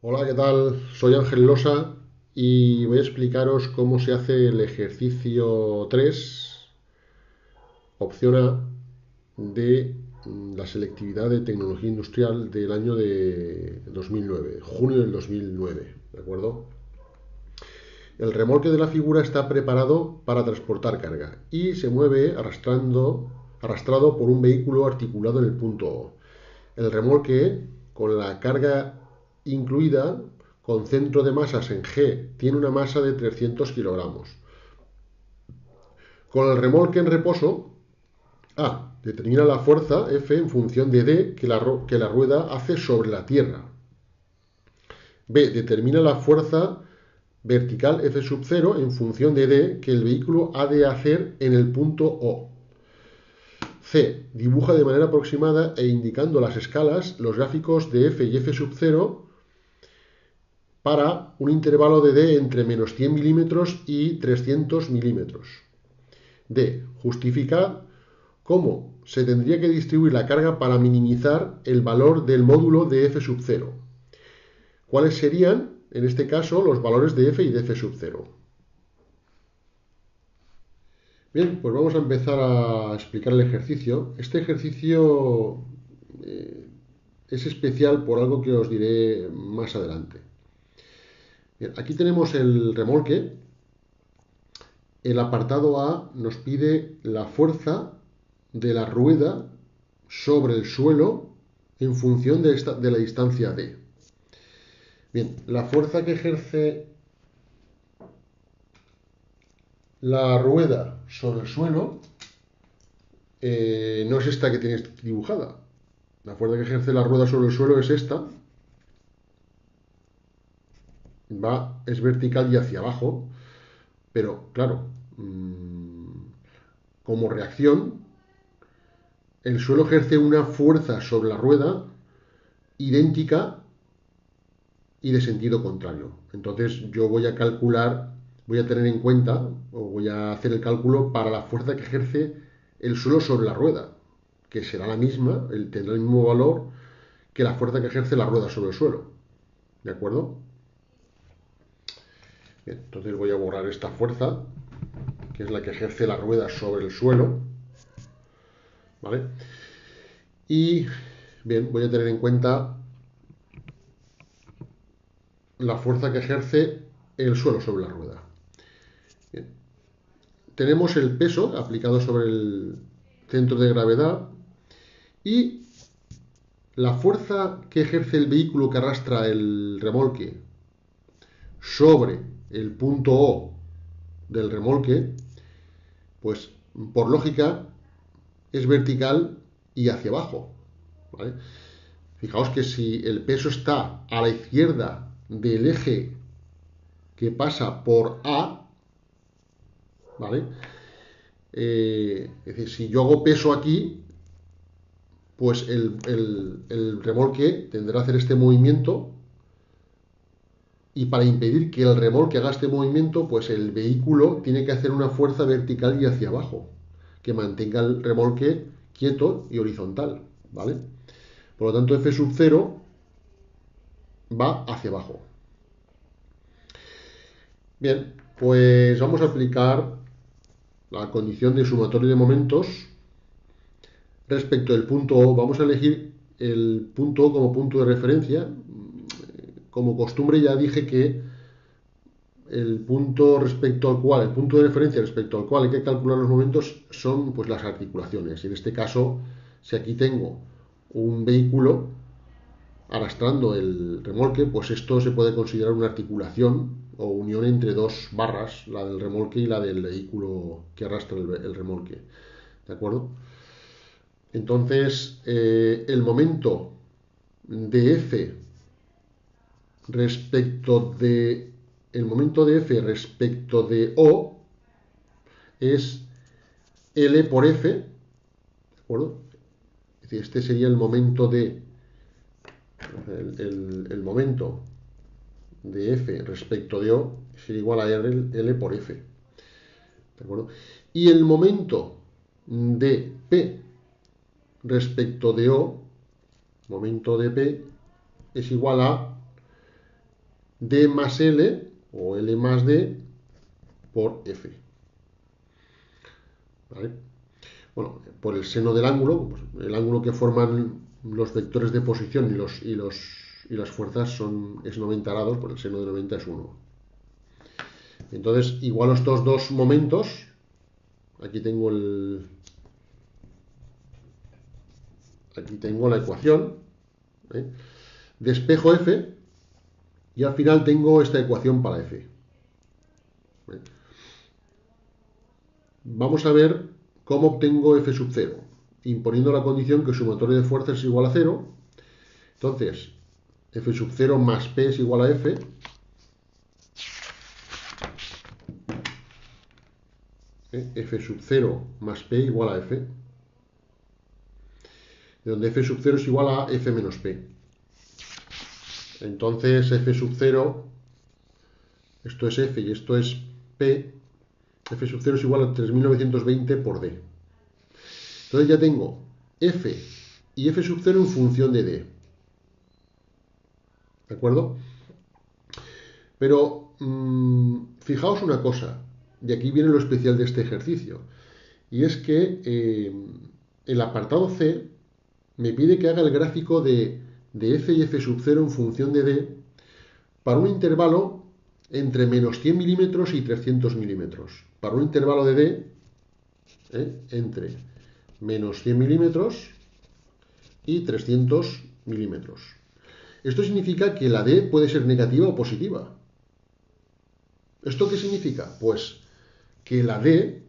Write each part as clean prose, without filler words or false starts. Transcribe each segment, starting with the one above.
Hola, ¿qué tal? Soy Ángel Losa y voy a explicaros cómo se hace el ejercicio 3, opción A, de la selectividad de tecnología industrial del año de 2009, junio del 2009, ¿de acuerdo? El remolque de la figura está preparado para transportar carga y se mueve arrastrado por un vehículo articulado en el punto O. El remolque, con la carga incluida, con centro de masas en G, tiene una masa de 300 kilogramos. Con el remolque en reposo, A determina la fuerza F en función de D que la rueda hace sobre la Tierra. B determina la fuerza vertical F sub 0 en función de D que el vehículo ha de hacer en el punto O. C. Dibuja de manera aproximada e indicando las escalas los gráficos de F y F sub 0 para un intervalo de D entre menos 100 milímetros y 300 milímetros. D. Justifica cómo se tendría que distribuir la carga para minimizar el valor del módulo de F sub 0. ¿Cuáles serían, en este caso, los valores de F y de F sub 0? Bien, pues vamos a empezar a explicar el ejercicio. Este ejercicio es especial por algo que os diré más adelante. Bien, aquí tenemos el remolque. El apartado A nos pide la fuerza de la rueda sobre el suelo en función de la distancia D. Bien, la fuerza que ejerce la rueda sobre el suelo no es esta que tienes dibujada. La fuerza que ejerce la rueda sobre el suelo es esta. Es vertical y hacia abajo, pero claro, como reacción, el suelo ejerce una fuerza sobre la rueda idéntica y de sentido contrario. Entonces yo voy a calcular, voy a tener en cuenta, o voy a hacer el cálculo para la fuerza que ejerce el suelo sobre la rueda, que será la misma, tendrá el mismo valor que la fuerza que ejerce la rueda sobre el suelo. ¿De acuerdo? Bien, entonces voy a borrar esta fuerza, que es la que ejerce la rueda sobre el suelo. ¿Vale? Y bien, voy a tener en cuenta la fuerza que ejerce el suelo sobre la rueda. Bien. Tenemos el peso aplicado sobre el centro de gravedad y la fuerza que ejerce el vehículo que arrastra el remolque sobre el punto O del remolque, pues por lógica es vertical y hacia abajo. ¿Vale? Fijaos que si el peso está a la izquierda del eje que pasa por A, ¿vale? Es decir, si yo hago peso aquí, pues el remolque tendrá que hacer este movimiento y para impedir que el remolque haga este movimiento, pues el vehículo tiene que hacer una fuerza vertical y hacia abajo, que mantenga el remolque quieto y horizontal, ¿vale? Por lo tanto, F sub 0 va hacia abajo. Bien, pues vamos a aplicar la condición de sumatorio de momentos respecto del punto O. Vamos a elegir el punto O como punto de referencia. Como costumbre ya dije que el punto el punto de referencia respecto al cual hay que calcular los momentos son pues las articulaciones. En este caso, si aquí tengo un vehículo arrastrando el remolque, pues esto se puede considerar una articulación o unión entre dos barras, la del remolque y la del vehículo que arrastra el remolque. ¿De acuerdo? Entonces, el momento de F respecto de el momento de F respecto de O es L por F, ¿de acuerdo? Es decir, este sería el momento de el momento de F respecto de O sería igual a L por F, ¿de acuerdo? Y el momento de P respecto de O, momento de P, es igual a D más L o L más D por F. ¿Vale? Bueno, por el seno del ángulo, pues el ángulo que forman los vectores de posición y las fuerzas es 90 grados, por el seno de 90 es 1. Entonces, igualo estos dos momentos. Aquí tengo la ecuación. Despejo F y al final tengo esta ecuación para F. Vamos a ver cómo obtengo F sub 0, imponiendo la condición que el sumatorio de fuerzas es igual a 0. Entonces, F sub 0 más P es igual a F. F sub 0 más P igual a F. De donde F sub 0 es igual a F menos P. Entonces, F sub 0, esto es F y esto es P. F sub 0 es igual a 3920 por D. Entonces ya tengo F y F sub 0 en función de D. ¿De acuerdo? Pero fijaos una cosa, y aquí viene lo especial de este ejercicio, y es que el apartado C me pide que haga el gráfico de F y F sub 0 en función de D para un intervalo entre menos 100 milímetros y 300 milímetros. Para un intervalo de D entre menos 100 milímetros y 300 milímetros. Esto significa que la D puede ser negativa o positiva. ¿Esto qué significa? Pues que la D,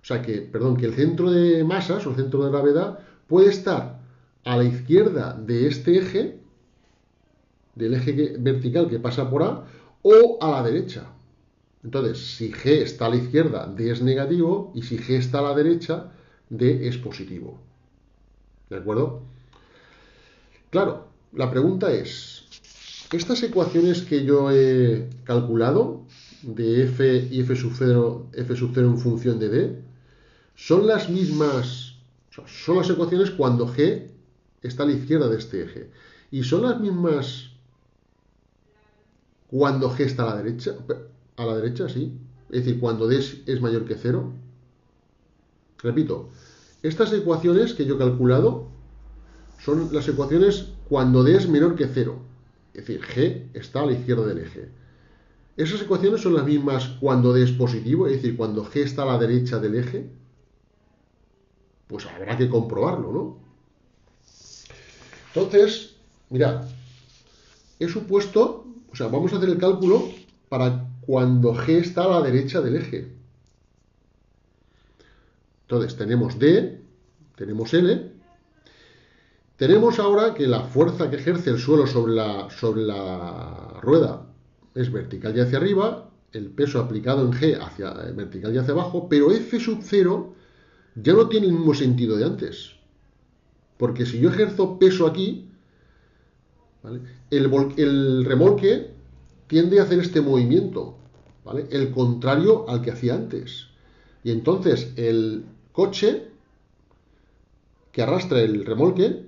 que el centro de masas o el centro de gravedad puede estar a la izquierda de este eje, del eje vertical que pasa por A, o a la derecha. Entonces, si G está a la izquierda, D es negativo, y si G está a la derecha, D es positivo. ¿De acuerdo? Claro, la pregunta es, estas ecuaciones que yo he calculado, de F y F sub 0 en función de D, son las mismas, son las ecuaciones cuando G está a la izquierda de este eje. Y son las mismas cuando G está a la derecha, sí. Es decir, cuando D es mayor que 0. Repito, estas ecuaciones que yo he calculado son las ecuaciones cuando D es menor que 0. Es decir, G está a la izquierda del eje. Esas ecuaciones son las mismas cuando D es positivo, es decir, cuando G está a la derecha del eje. Pues habrá que comprobarlo, ¿no? Entonces, mirad, he supuesto, vamos a hacer el cálculo para cuando G está a la derecha del eje. Entonces, tenemos D, tenemos L, tenemos ahora que la fuerza que ejerce el suelo sobre la rueda es vertical y hacia arriba, el peso aplicado en G hacia vertical y hacia abajo, pero F sub 0 ya no tiene el mismo sentido de antes. Porque si yo ejerzo peso aquí, ¿vale?, el remolque tiende a hacer este movimiento, ¿vale?, el contrario al que hacía antes. Y entonces el coche que arrastra el remolque,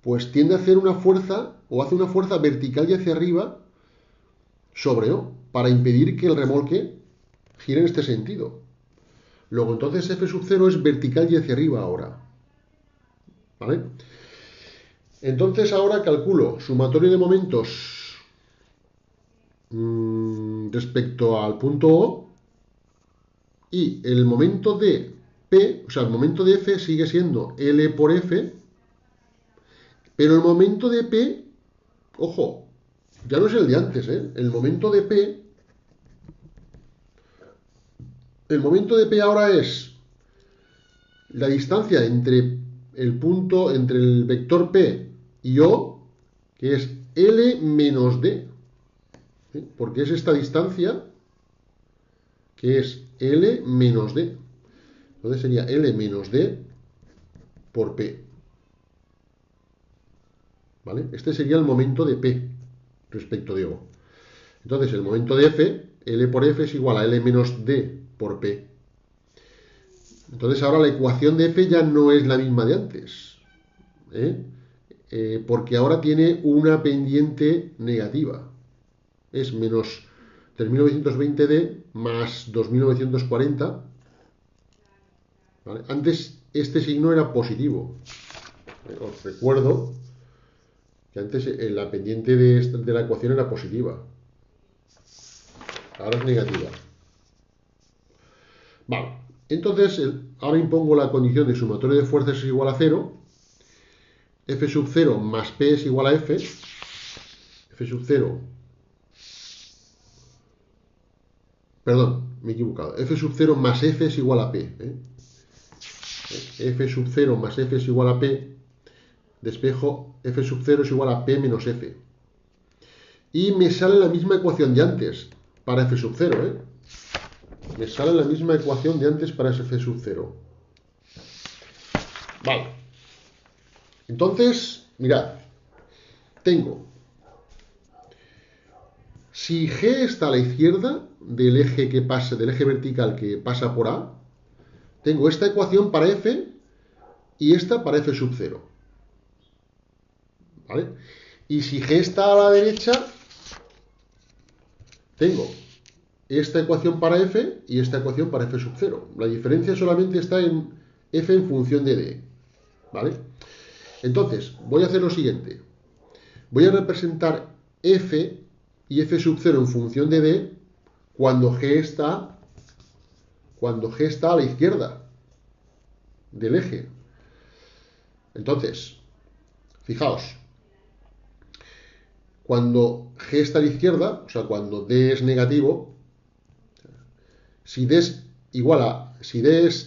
pues tiende a hacer una fuerza, o hace una fuerza vertical y hacia arriba sobre O, para impedir que el remolque gire en este sentido. Luego entonces F sub 0 es vertical y hacia arriba ahora. ¿Vale? Entonces ahora calculo sumatorio de momentos respecto al punto O, y el momento de P, el momento de F sigue siendo L por F, pero el momento de P, ojo, ya no es el de antes, el momento de P ahora es la distancia entre el vector P y O, que es L menos D, ¿sí?, porque es esta distancia que es L menos D. Entonces sería L menos D por P. ¿Vale? Este sería el momento de P respecto de O. Entonces el momento de F, L por F es igual a L menos D por P. Entonces ahora la ecuación de F ya no es la misma de antes, porque ahora tiene una pendiente negativa. es menos 3920D más 2940. ¿Vale? Antes este signo era positivo. Os recuerdo que antes la pendiente de la ecuación era positiva. Ahora es negativa. Vale. Entonces, ahora impongo la condición de sumatorio de fuerzas es igual a 0. F sub 0 más P es igual a F. F sub 0. Perdón, me he equivocado. F sub 0 más F es igual a P. F sub 0 más F es igual a P. Despejo F sub 0 es igual a P menos F. Y me sale la misma ecuación de antes para F sub 0. Me sale la misma ecuación de antes para F sub 0. Vale. Entonces, mirad. Tengo. Si G está a la izquierda del eje que pasa, del eje vertical que pasa por A, tengo esta ecuación para F y esta para F sub 0. ¿Vale? Y si G está a la derecha, tengo esta ecuación para F y esta ecuación para F sub 0. La diferencia solamente está en F en función de D. ¿Vale? Entonces, voy a hacer lo siguiente. Voy a representar F y F sub 0 en función de D cuando G está a la izquierda del eje. Entonces, fijaos, cuando G está a la izquierda, o sea, cuando D es negativo, si D es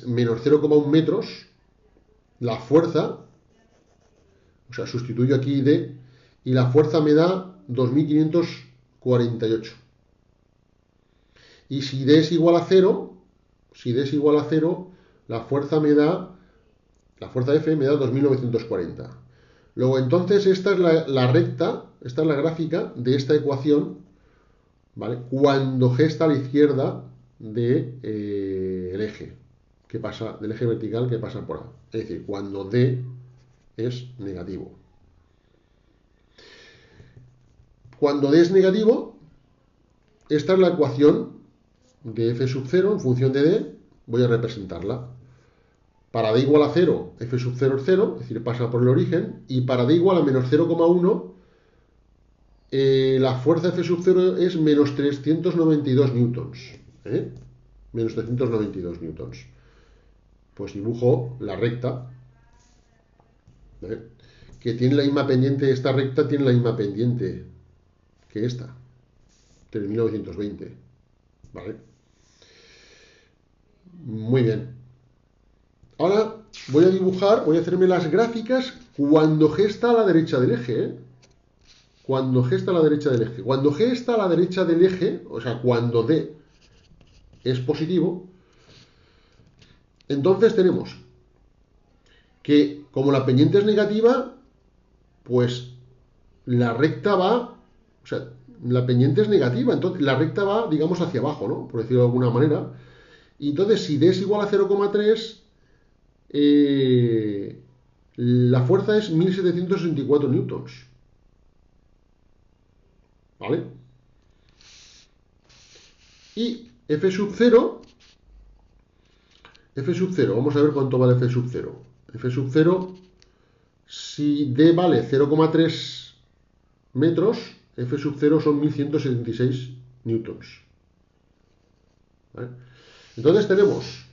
menos 0,1 metros, la fuerza, o sea, sustituyo aquí D, y la fuerza me da 2548. Y si D es igual a 0, la fuerza F me da 2940. Luego, entonces, esta es la recta, esta es la gráfica de esta ecuación, ¿vale? Cuando G está a la izquierda del eje del eje vertical que pasa por A. Es decir, cuando D es negativo. Cuando D es negativo, esta es la ecuación de F sub 0 en función de D. Voy a representarla. Para D igual a 0, F sub 0 es 0, es decir, pasa por el origen. Y para D igual a menos 0,1, la fuerza F sub 0 es menos 392 newtons. Menos 392 newtons. Pues dibujo la recta. Que tiene la misma pendiente, esta recta tiene la misma pendiente que esta, que el 1920. ¿Vale? Muy bien. Ahora voy a hacerme las gráficas cuando G está a la derecha del eje. Cuando G está a la derecha del eje. Cuando G está a la derecha del eje, o sea, cuando D es positivo, entonces tenemos que, como la pendiente es negativa, pues la recta va, o sea, la pendiente es negativa, entonces la recta va, digamos, hacia abajo, ¿no? Por decirlo de alguna manera. Y entonces, si D es igual a 0,3, la fuerza es 1764 newtons. ¿Vale? Y F sub 0, vamos a ver cuánto vale F sub 0. F sub 0, si D vale 0,3 metros, F sub 0 son 1176 newtons. ¿Vale? Entonces tenemos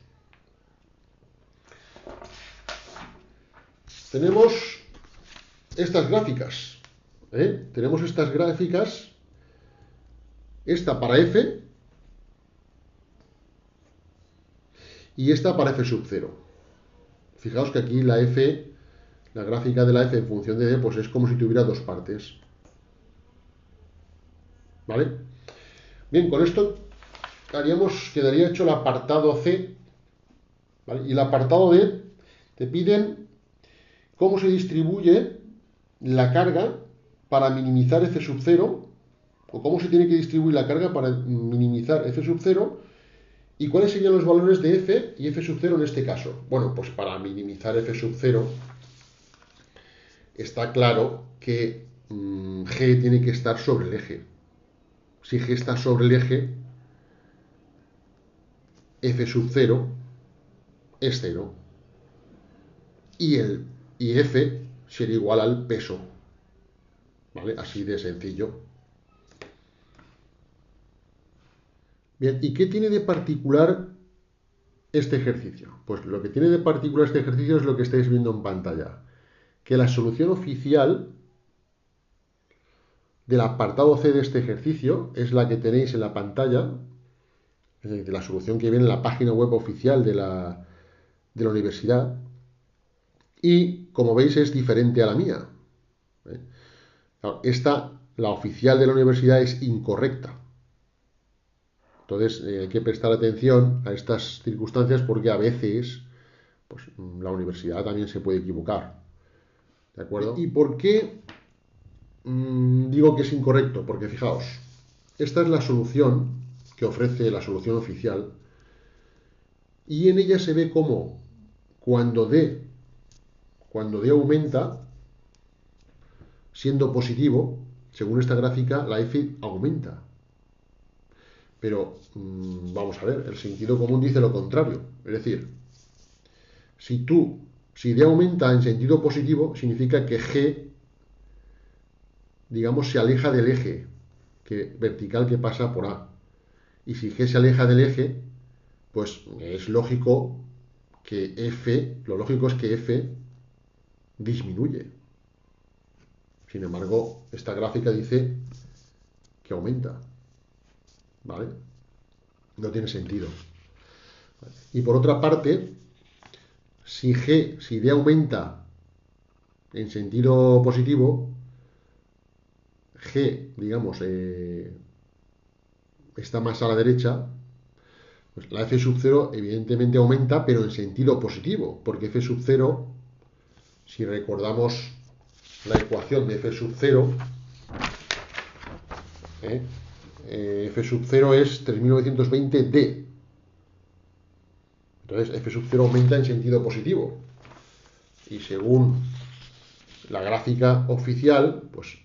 estas gráficas. Tenemos estas gráficas, esta para F y esta para F sub 0. Fijaos que aquí la gráfica de la F en función de D, pues es como si tuviera dos partes. ¿Vale? Bien, con esto quedaría hecho el apartado C. ¿Vale? Y el apartado D te piden cómo se distribuye la carga para minimizar F sub 0, o cómo se tiene que distribuir la carga para minimizar F sub 0, y cuáles serían los valores de F y F sub 0 en este caso. Bueno, pues para minimizar F sub 0 está claro que G tiene que estar sobre el eje. Si G está sobre el eje, F sub 0 es 0. Y F sería igual al peso. ¿Vale? Así de sencillo. Bien, ¿y qué tiene de particular este ejercicio? Pues lo que tiene de particular este ejercicio es lo que estáis viendo en pantalla. Que la solución oficial del apartado C de este ejercicio es la que tenéis en la pantalla, es decir, la solución que viene en la página web oficial de la universidad, y como veis es diferente a la mía. Esta, la oficial de la universidad, es incorrecta. Entonces hay que prestar atención a estas circunstancias porque a veces pues, la universidad también se puede equivocar. ¿De acuerdo? ¿Y por qué digo que es incorrecto? Porque fijaos, esta es la solución que ofrece la solución oficial y en ella se ve cómo cuando D aumenta, siendo positivo, según esta gráfica, la F aumenta. Pero vamos a ver, el sentido común dice lo contrario. Es decir, si D aumenta en sentido positivo, significa que G, digamos, se aleja del eje vertical que pasa por A. Y si G se aleja del eje, pues es lógico que lo lógico es que F disminuye. Sin embargo, esta gráfica dice que aumenta. ¿Vale? No tiene sentido. Y por otra parte, si D aumenta en sentido positivo, G, digamos, está más a la derecha, pues la F sub 0 evidentemente aumenta, pero en sentido positivo, porque F sub 0, si recordamos la ecuación de F sub 0, F sub 0 es 3920D. Entonces F sub 0 aumenta en sentido positivo. Y según la gráfica oficial, pues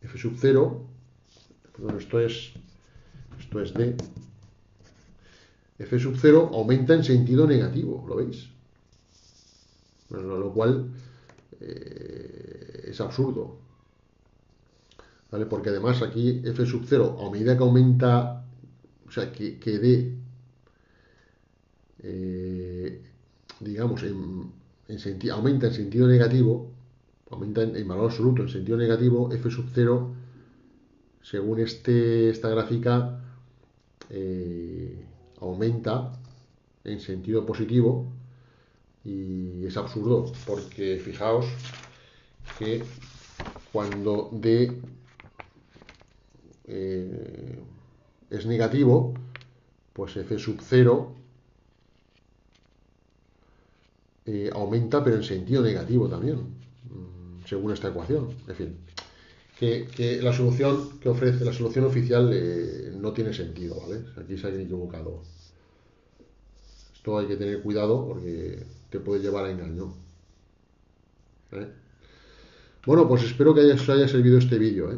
F sub 0, perdón, esto es D, F sub 0 aumenta en sentido negativo, ¿lo veis? Bueno, lo cual es absurdo. ¿Vale? Porque además aquí F sub 0, a medida que aumenta, o sea, que D, digamos, aumenta en sentido negativo, aumenta en valor absoluto en sentido negativo, F sub 0, según esta gráfica, aumenta en sentido positivo y es absurdo porque fijaos que cuando D es negativo, pues F sub 0 aumenta pero en sentido negativo también, según esta ecuación. En fin, que la solución que ofrece la solución oficial no tiene sentido, ¿vale? Aquí se han equivocado. Esto hay que tener cuidado porque te puede llevar a engaño. Bueno, pues espero que os haya servido este vídeo.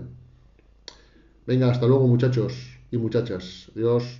Venga, hasta luego muchachos y muchachas. Adiós.